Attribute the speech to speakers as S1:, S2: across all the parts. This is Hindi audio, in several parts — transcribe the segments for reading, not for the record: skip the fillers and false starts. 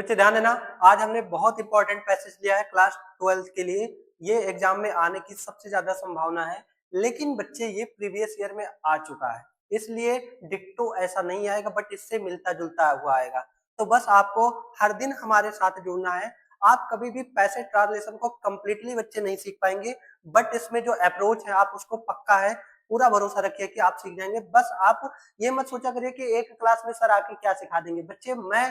S1: बच्चे ध्यान देना, आज हमने बहुत इंपॉर्टेंट पैसेज लिया है क्लास 12 के लिए। ये एग्जाम में आने की सबसे ज्यादा संभावना है, लेकिन बच्चे ये प्रीवियस ईयर में आ चुका है, इसलिए डिक्टो ऐसा नहीं आएगा, बट इससे मिलता जुलता हुआ आएगा। तो बस आपको हर दिन हमारे साथ जुड़ना है। आप कभी भी पैसेज ट्रांसलेशन को कंप्लीटली बच्चे नहीं सीख पाएंगे, बट इसमें जो अप्रोच है आप उसको पक्का है, पूरा भरोसा रखिए कि आप सीख जाएंगे। बस आप ये मत सोचा करिए कि एक क्लास में सर आके क्या सिखा देंगे। बच्चे मैं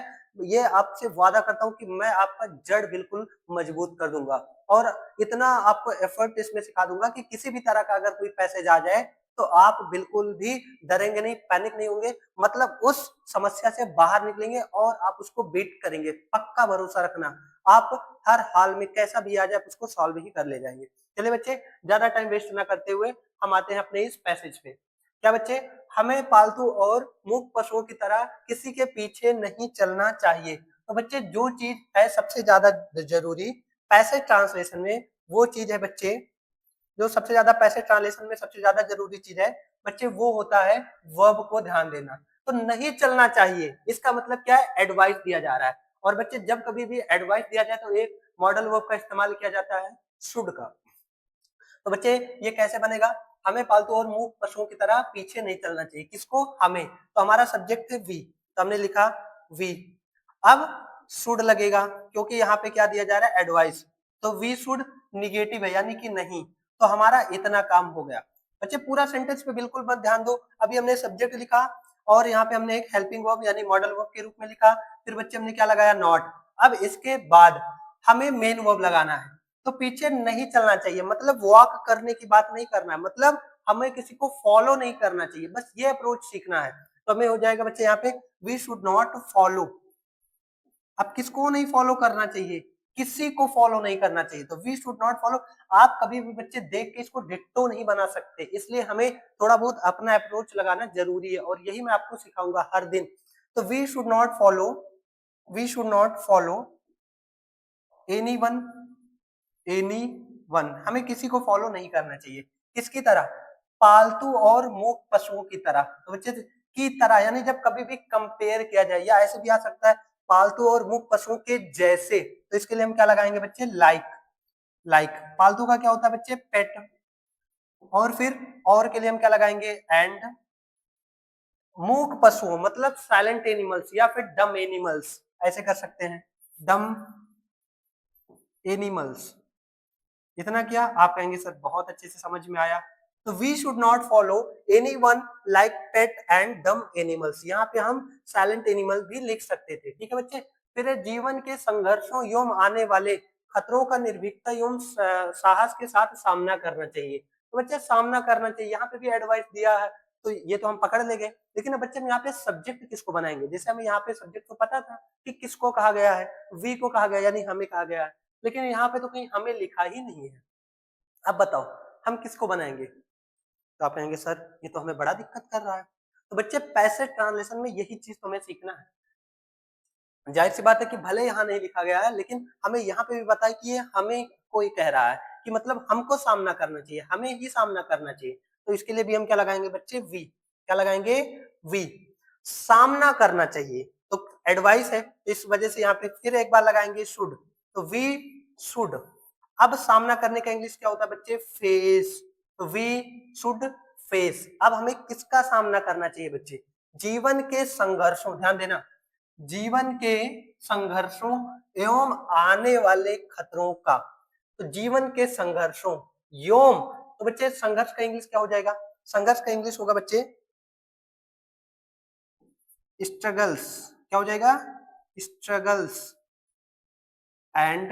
S1: ये आपसे वादा करता हूँ कि मैं आपका जड़ बिल्कुल मजबूत कर दूंगा, और इतना आपको एफर्ट इसमें सिखा दूंगा कि किसी भी तरह का अगर कोई पैसेज आ जाए तो आप बिल्कुल भी डरेंगे नहीं, पैनिक नहीं होंगे, मतलब उस समस्या से बाहर निकलेंगे और आप उसको बीट करेंगे। पक्का भरोसा रखना, आप हर हाल में कैसा भी आ जाए उसको सॉल्व ही कर ले जाएंगे। चलिए बच्चे, ज्यादा टाइम वेस्ट ना करते हुए हम आते हैं अपने इस पैसेज पे। क्या बच्चे, हमें पालतू और मूक पशुओं की तरह किसी के पीछे नहीं चलना चाहिए। तो बच्चे जो चीज है सबसे ज्यादा जरूरी पैसेज ट्रांसलेशन में, वो चीज है बच्चे, जो सबसे ज्यादा पैसेज ट्रांसलेशन में सबसे ज्यादा जरूरी चीज है बच्चे, वो होता है वर्ब को ध्यान देना। तो नहीं चलना चाहिए, इसका मतलब क्या है, एडवाइस दिया जा रहा है। और बच्चे जब कभी भी एडवाइस दिया जाए तो एक मॉडल वर्ब का इस्तेमाल किया जाता है, शुड का। तो बच्चे ये कैसे बनेगा, हमें पालतू और मूक पशुओं की तरह पीछे नहीं चलना चाहिए। किसको, हमें। तो हमारा सब्जेक्ट है वी, तो हमने लिखा वी। अब शुड लगेगा क्योंकि यहाँ पे क्या दिया जा रहा है, एडवाइस। तो वी शुड निगेटिव है यानी कि नहीं, तो हमारा इतना काम हो गया। बच्चे पूरा सेंटेंस पे बिल्कुल मत ध्यान दो, अभी हमने सब्जेक्ट लिखा और यहाँ पे हमने एक हेल्पिंग वर्ब यानी मॉडल वर्ब के रूप में लिखा, फिर बच्चे हमने क्या लगाया, नॉट। अब इसके बाद हमें मेन वर्ब लगाना है। तो पीछे नहीं चलना चाहिए मतलब वॉक करने की बात नहीं करना है, मतलब हमें किसी को फॉलो नहीं करना चाहिए, बस ये अप्रोच सीखना है। तो हमें हो जाएगा बच्चे यहाँ पे वी शुड नॉट फॉलो। अब किसको नहीं फॉलो करना चाहिए, किसी को फॉलो नहीं करना चाहिए, तो वी शुड नॉट फॉलो। आप कभी भी बच्चे देख के इसको डिट्टो नहीं बना सकते, इसलिए हमें थोड़ा बहुत अपना अप्रोच लगाना जरूरी है, और यही मैं आपको सिखाऊंगा हर दिन। तो we should not follow, we should not follow anyone, anyone, हमें किसी को फॉलो नहीं करना चाहिए। किसकी तरह, पालतू और मूक पशुओं की तरह। तो बच्चे की तरह यानी जब कभी भी कंपेयर किया जाए, या ऐसे भी आ सकता है पालतू और मूक पशुओं के जैसे, तो इसके लिए हम क्या लगाएंगे बच्चे, लाइक। लाइक पालतू का क्या होता है बच्चे, पेट, और फिर और के लिए हम क्या लगाएंगे, एंड। मूक पशुओं मतलब साइलेंट एनिमल्स या फिर डम एनिमल्स, ऐसे कर सकते हैं, डम एनिमल्स। इतना किया, आप कहेंगे सर बहुत अच्छे से समझ में आया। तो we should not follow anyone like pet and dumb animals, यहाँ पे हम साइलेंट एनिमल भी लिख सकते थे, ठीक है बच्चे। फिर जीवन के संघर्षों एवं आने वाले खतरों का निर्भीकता एवं साहस के साथ सामना करना चाहिए। तो बच्चे सामना करना चाहिए, यहाँ पे भी एडवाइस दिया है, तो ये तो हम पकड़ लेंगे। लेकिन बच्चे हम यहाँ पे सब्जेक्ट किसको बनाएंगे, जैसे हमें यहाँ पे सब्जेक्ट तो पता था कि किसको कहा गया है, वी को कहा गया यानी हमें कहा गया है, लेकिन यहाँ पे तो कहीं हमें लिखा ही नहीं है। अब बताओ हम किसको बनाएंगे, तो आप कहेंगे सर ये तो हमें बड़ा दिक्कत कर रहा है। तो बच्चे पैसेज ट्रांसलेशन में यही चीज तुम्हें सीखना है। जाहिर सी बात है कि भले यहाँ नहीं लिखा गया है, लेकिन हमें यहाँ पे भी बताया कि ये हमें कोई कह रहा है, कि मतलब हमको सामना करना चाहिए, हमें ही सामना करना चाहिए। तो इसके लिए भी हम क्या लगाएंगे बच्चे, वी। क्या लगाएंगे, वी। सामना करना चाहिए, तो एडवाइस है, इस वजह से यहाँ पे फिर एक बार लगाएंगे शुड, तो वी शुड। अब सामना करने का इंग्लिश क्या होता है बच्चे, फेस, तो वी शुड फेस। अब हमें किसका सामना करना चाहिए बच्चे, जीवन के संघर्षों, ध्यान देना, जीवन के संघर्षों एवं आने वाले खतरों का। तो जीवन के संघर्षों एवं, तो बच्चे संघर्ष का इंग्लिश क्या हो जाएगा, संघर्ष का इंग्लिश होगा बच्चे स्ट्रगल्स। क्या हो जाएगा, स्ट्रगल्स एंड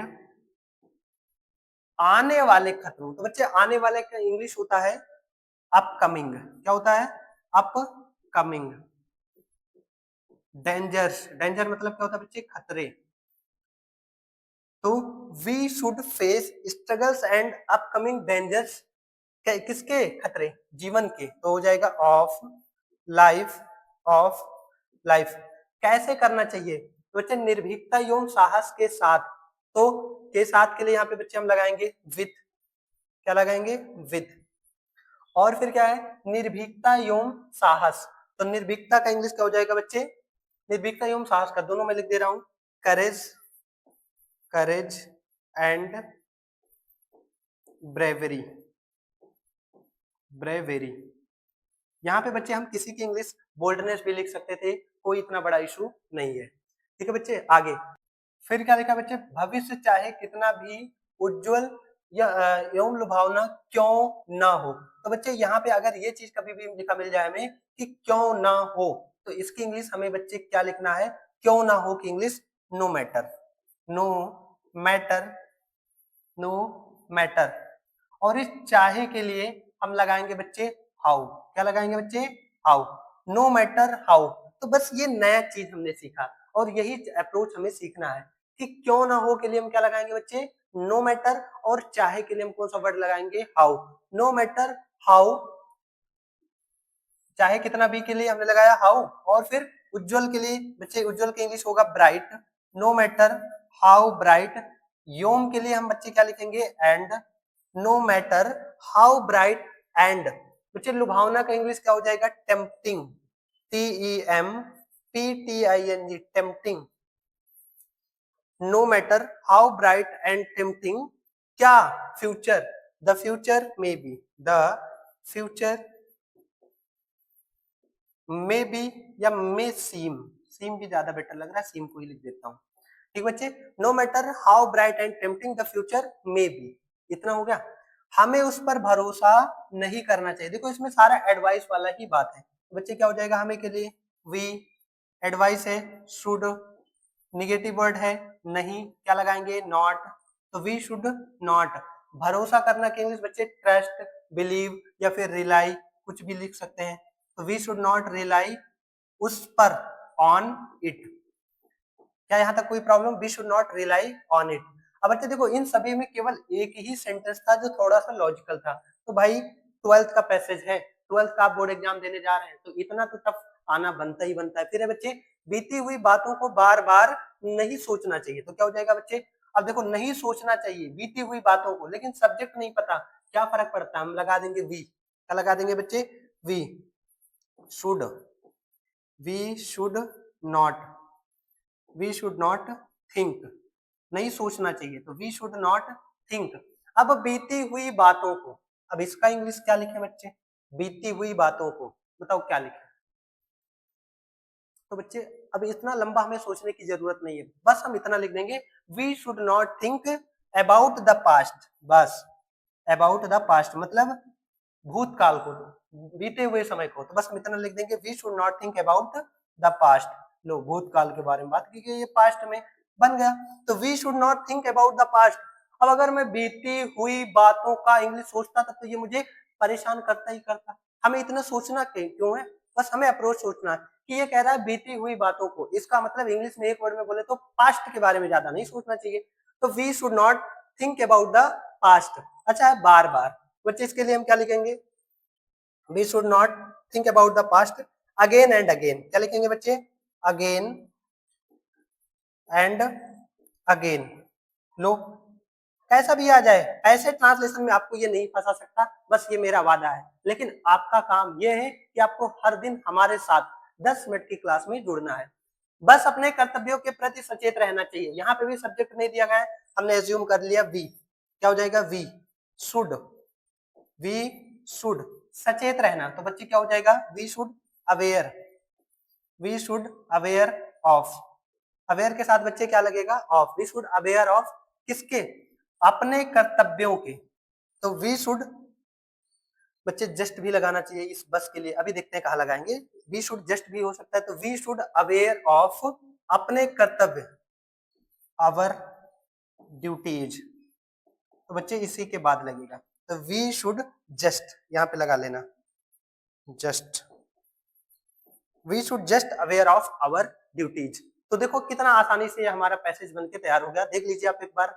S1: आने वाले खतरों। तो बच्चे आने वाले का इंग्लिश होता है अपकमिंग। क्या होता है, अपकमिंग। डेंजर्स, डेंजर मतलब क्या होता है बच्चे, खतरे। तो we should face struggles and upcoming dangers, किसके, खतरे, जीवन के। तो हो जाएगा ऑफ लाइफ, ऑफ लाइफ। कैसे करना चाहिए, तो बच्चे निर्भीकता एवं साहस के साथ। तो के साथ के लिए यहाँ पे बच्चे हम लगाएंगे विथ। क्या लगाएंगे, विथ। और फिर क्या है, निर्भीकता एवं साहस। तो निर्भीकता का इंग्लिश क्या हो जाएगा बच्चे, निर्भीकता एवं साहस का दोनों में लिख दे रहा हूं, करेज, करेज एंड ब्रेवरी, ब्रेवरी। यहाँ पे बच्चे हम किसी की इंग्लिश बोल्डनेस भी लिख सकते थे, कोई इतना बड़ा इशू नहीं है। ठीक है बच्चे, आगे फिर क्या लिखा बच्चे, भविष्य चाहे कितना भी उज्जवल या एवं लुभावना क्यों ना हो। तो बच्चे यहाँ पे अगर ये चीज कभी भी लिखा मिल जाए हमें कि क्यों ना हो, तो इसकी इंग्लिश हमें बच्चे क्या लिखना है, क्यों ना हो की English no matter, no matter, no matter. और इस चाहे के लिए हम लगाएंगे बच्चे हाउ, क्या लगाएंगे बच्चे, हाउ, नो मैटर हाउ। तो बस ये नया चीज हमने सीखा और यही अप्रोच हमें सीखना है कि क्यों ना हो के लिए हम क्या लगाएंगे बच्चे, नो मैटर, और चाहे के लिए हम कौन सा वर्ड लगाएंगे, हाउ। नो मैटर हाउ, चाहे कितना भी के लिए हमने लगाया हाउ, और फिर उज्जवल के लिए बच्चे उज्जवल की इंग्लिश होगा bright, no matter how bright. योम के लिए हम बच्चे क्या लिखेंगे, and, no matter how bright and. बच्चे लुभावना का इंग्लिश क्या हो जाएगा, tempting, TEMPTING, tempting. No matter how bright and tempting, क्या, future, the future may be, the future may be या मे सीम, सीम भी ज्यादा बेटर लग रहा है, सीम को ही लिख देता हूँ। ठीक बच्चे, no matter how bright and tempting the future may be, इतना हो गया। हमें उस पर भरोसा नहीं करना चाहिए, देखो इसमें सारा एडवाइस वाला ही बात है। बच्चे क्या हो जाएगा हमें के लिए, वी, एडवाइस है शुड, निगेटिव वर्ड है नहीं, क्या लगाएंगे, नॉट, तो वी शुड नॉट। भरोसा करना के इंग्लिश बच्चे ट्रस्ट, बिलीव या फिर रिलाई, कुछ भी लिख सकते हैं। तो वी शुड नॉट रिलाई उस पर, ऑन इट। क्या यहाँ तक कोई problem, we should not rely on it. अब बच्चे देखो इन सभी में केवल एक ही सेंटेंस था जो थोड़ा सा लॉजिकल था। तो भाई 12th का पैसेज है, 12th का आप बोर्ड एग्जाम देने जा रहे हैं, तो इतना तो टफ आना बनता ही बनता है। फिर है बच्चे, बीती हुई बातों को बार बार नहीं सोचना चाहिए। तो क्या हो जाएगा बच्चे, अब देखो नहीं सोचना चाहिए बीती हुई बातों को, लेकिन सब्जेक्ट नहीं पता, क्या फर्क पड़ता है, हम लगा देंगे वी, क्या लगा देंगे बच्चे, we should, we should not, we should not think, नहीं सोचना चाहिए, तो वी शुड नॉट थिंक। अब बीती हुई बातों को, अब इसका इंग्लिश क्या लिखे बच्चे, बीती हुई बातों को, बताओ क्या लिखे। तो बच्चे अब इतना लंबा हमें सोचने की जरूरत नहीं है, बस हम इतना लिख देंगे, we should not think about the past, बस अबाउट द पास्ट मतलब भूतकाल को, बीते हुए समय को। तो बस हम इतना लिख देंगे, we should not think about the past, लो भूतकाल के बारे में बात की, ये पास्ट में बन गया। तो we should not think about the past. अब अगर मैं बीती हुई बातों का इंग्लिश सोचता था तो ये मुझे परेशान करता ही करता। हमें इतना सोचना क्यों है, बस हमें अप्रोच सोचना है कि ये कह रहा है बीती हुई बातों को, इसका मतलब इंग्लिश में एक वर्ड में बोले तो पास्ट के बारे में ज्यादा नहीं सोचना चाहिए। तो we should not think about the past. अच्छा है बार बार, बच्चे इसके लिए हम क्या लिखेंगे, we should not think about the past again and again, क्या लिखेंगे बच्चे, again and again। लो कैसा भी आ जाए, ऐसे ट्रांसलेशन में आपको ये नहीं फंसा सकता, बस ये मेरा वादा है। लेकिन आपका काम ये है कि आपको हर दिन हमारे साथ 10 मिनट की क्लास में जुड़ना है, बस अपने कर्तव्यों के प्रति सचेत रहना चाहिए। यहाँ पे भी सब्जेक्ट नहीं दिया गया है, हमने एज्यूम कर लिया वी, क्या हो जाएगा, वी शुड, वी शुड सचेत रहना, तो बच्चे क्या हो जाएगा, we should aware, we should aware of, aware के साथ बच्चे क्या लगेगा, of, we should aware of किसके, अपने कर्तव्यों के। तो वी शुड बच्चे जस्ट भी लगाना चाहिए इस बस के लिए, अभी देखते हैं कहाँ लगाएंगे, वी शुड जस्ट भी हो सकता है। तो वी शुड अवेयर ऑफ अपने कर्तव्य, आवर ड्यूटीज, तो बच्चे इसी के बाद लगेगा। तो वी शुड जस्ट यहाँ पे लगा लेना, just, we should just aware of our duties. तो देखो कितना आसानी से हमारा पैसेज बन के तैयार हो गया, देख लीजिए आप एक बार।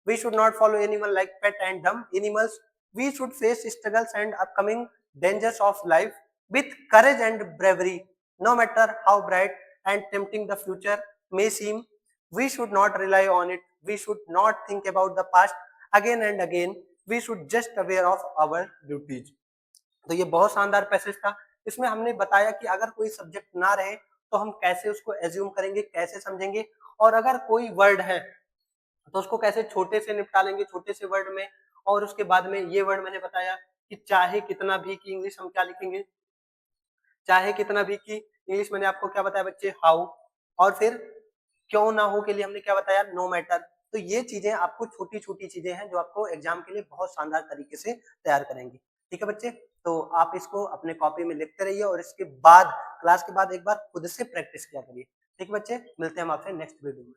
S1: We should not follow animal like pet and dumb animals, we should face struggles and upcoming dangers of life with courage and bravery, no matter how bright and tempting the future may seem, we should not rely on it, we should not think about the past again and again, we should just aware of our duties. तो ये बहुत शानदार पैसेज था, इसमें हमने बताया कि अगर कोई सब्जेक्ट ना रहे तो हम कैसे उसको एज्यूम करेंगे, कैसे समझेंगे, और अगर कोई वर्ड है तो उसको कैसे छोटे से निपटा लेंगे, छोटे से वर्ड में। और उसके बाद में ये वर्ड मैंने बताया कि चाहे कितना भी की इंग्लिश हम क्या लिखेंगे, चाहे कितना भी की इंग्लिश मैंने आपको क्या बताया बच्चे, हाउ। और फिर क्यों ना हो के लिए हमने क्या बताया, नो मैटर। तो ये चीजें आपको छोटी छोटी चीजें हैं जो आपको एग्जाम के लिए बहुत शानदार तरीके से तैयार करेंगी। ठीक है बच्चे, तो आप इसको अपने कॉपी में लिखते रहिए और इसके बाद क्लास के बाद एक बार खुद से प्रैक्टिस किया करिए। ठीक है बच्चे, मिलते हैं हम आपसे नेक्स्ट वीडियो में।